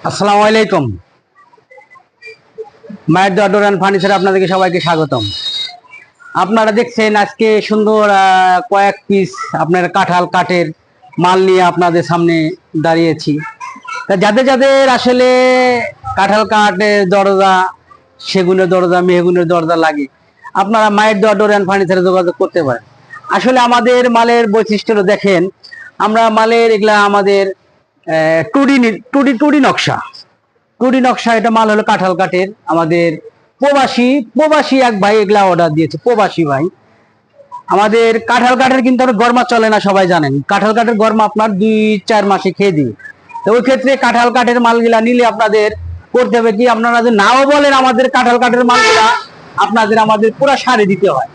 আসসালামু আলাইকুম। মায়ের দোয়া ডোর অ্যান্ড ফার্নিচারে আপনাদেরকে সবাইকে স্বাগতম। আপনারা দেখছেন আজকে সুন্দর কয়েক পিস আপনার কাঁঠাল কাঠের মাল নিয়ে আপনাদের সামনে দাঁড়িয়েছি। তা যাদের যাদের আসলে কাঁঠাল কাঠের দরজা, সেগুনের দরজা, মেহগুনের দরজা লাগে, আপনারা মায়ের দোয়া ডোর অ্যান্ড ফার্নিচারে যোগাযোগ করতে পারেন। আসলে আমাদের মালের বৈশিষ্ট্য দেখেন, আমরা মালের এগুলা আমাদের টুডি টুডি টুডি নকশা, টুডি নকশা। এটা মাল হলো কাঁঠাল কাঠের। আমাদের প্রবাসী প্রবাসী এক ভাই এগুলা অর্ডার দিয়েছে, প্রবাসী ভাই। আমাদের কাঁঠাল কাঠের কিন্তু আর গরমা চলে না, সবাই জানেন। কাঁঠাল কাঠের গরমা আপনার 2-4 মাসে খেয়ে দিই। তো ওই ক্ষেত্রে কাঁঠাল কাঠের মালগুলা নিলে আপনাদের করতে হবে কি, আপনারা যদি নাও বলেন আমাদের কাঁঠাল কাঠের মালগুলা আপনাদের আমাদের পুরা সারে দিতে হয়।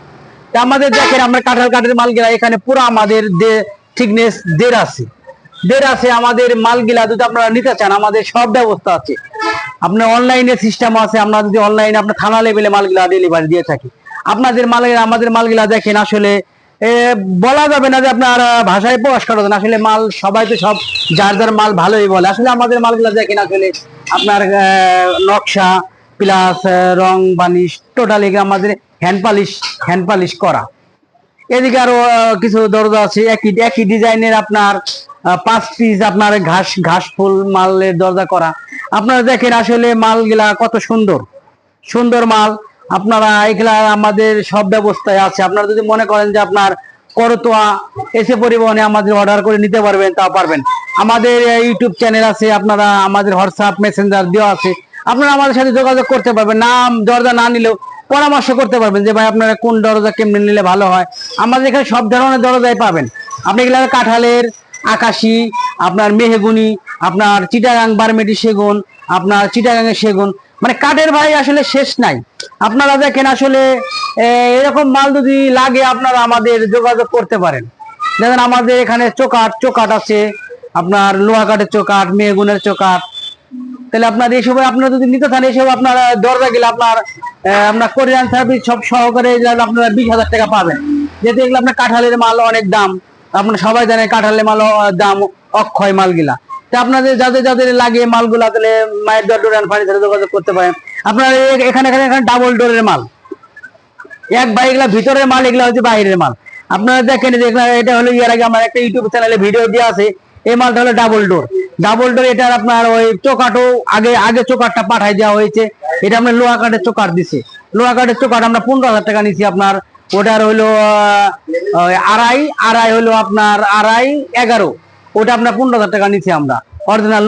তা আমাদের দেখেন, আমরা কাঁঠাল কাঠের মালগুলা এখানে পুরো আমাদের থিকনেস 1.5 আছে, 1.5 আছে। আমাদের মালগুলা যদি আপনারা নিতে চান, আমাদের সব ব্যবস্থা আছে। আপনার অনলাইনে সিস্টেম আছে, আমরা যদি অনলাইনে আপনার থানা লেভেলে মালগুলা ডেলিভারি দিয়ে থাকি। আপনাদের মালগুলা, আমাদের মালগুলা দেখেন, আসলে বলা যাবে না যে আপনার ভাষায় প্রকাশ করা যায় না। আসলে মাল সবাই তো সব যার যার মাল ভালোই বলে। আসলে আমাদের মালগুলা দেখেন, আসলে আপনার নকশা প্লাস রং বানিশ টোটালি আমাদের হ্যান্ড পালিশ করা। এদিকে আরো কিছু দরজা আছে একই একই ডিজাইনের, আপনার 5 পিস আপনার ঘাস ঘাস ফুল মালের দরজা করা। আপনারা দেখেন আসলে মালগুলা কত সুন্দর সুন্দর মাল। আপনারা এগুলা আমাদের সব ব্যবস্থায় আছে। আপনারা যদি মনে করেন যে আপনার করতোয়া এসে পরিবহনে আমাদের অর্ডার করে নিতে পারবেন, তাও পারবেন। আমাদের ইউটিউব চ্যানেল আছে, আপনারা আমাদের হোয়াটসঅ্যাপ মেসেঞ্জার দেওয়া আছে, আপনারা আমাদের সাথে যোগাযোগ করতে পারবেন। নাম দরজা না নিলেও পরামর্শ করতে পারবেন যে ভাই আপনারা কোন দরজা কেমনে নিলে ভালো হয়। আমাদের এখানে সব ধরনের দরজাই পাবেন। আপনি এগুলা কাঁঠালের, আকাশি, আপনার মেহগুনি, আপনার চিটাগাং বারমেটি সেগুন, আপনার চিটাগাংয়ের সেগুন, মানে কাঠের ভাই আসলে শেষ নাই। আপনারা দেখেন আসলে এরকম মাল যদি লাগে আপনারা আমাদের যোগাযোগ করতে পারেন। দেখেন আমাদের এখানে চোকাট আছে, আপনার লোহা কাঠের চোকাট, মেহগুনের চোকাট। তাহলে আপনার এইসব আপনারা যদি নিতে চান, এইসব আপনার দরজা গেলে আপনার আপনার কোরিয়ান সার্ভিস সব সহকারে আপনারা 20,000 টাকা পাবেন। যেহেতু এগুলো আপনার কাঁঠালের মাল অনেক দাম, আপনারা সবাই জানেন কাঁঠালের মাল দাম অক্ষয় মালগুলা। তা আপনাদের যাদের যাদের লাগে মালগুলা, তাহলে মায়ের দোয়া ডোর অ্যান্ড ফার্নিচারে যোগাযোগ করতে পারেন। আপনার এখানে এখানে এখানে ডাবল ডোরের মাল, এক ভাই এগুলা ভিতরের মাল, এগুলা হচ্ছে বাইরের মাল। আপনারা দেখেন যে এটা হলো ইয়ার আগে আমার একটা ইউটিউব চ্যানেলে ভিডিও দেওয়া আছে। এই মালটা হলো ডাবল ডোর। ডাবল ডোর এটার আপনার ওই চোকাটও আগে আগে চোকাটটা পাঠাই দেওয়া হয়েছে। এটা আপনার লোহা কাঠের চোকাট দিছে। লোহা কাঠের চোকাট আমরা 15,000 টাকা নিচ্ছি। আপনার ওটার হইলো আড়াই আড়াই হলো আপনার 2.5 11, ওটা আপনার 15,000 টাকা নিচ্ছি আমরা। অরিজিনাল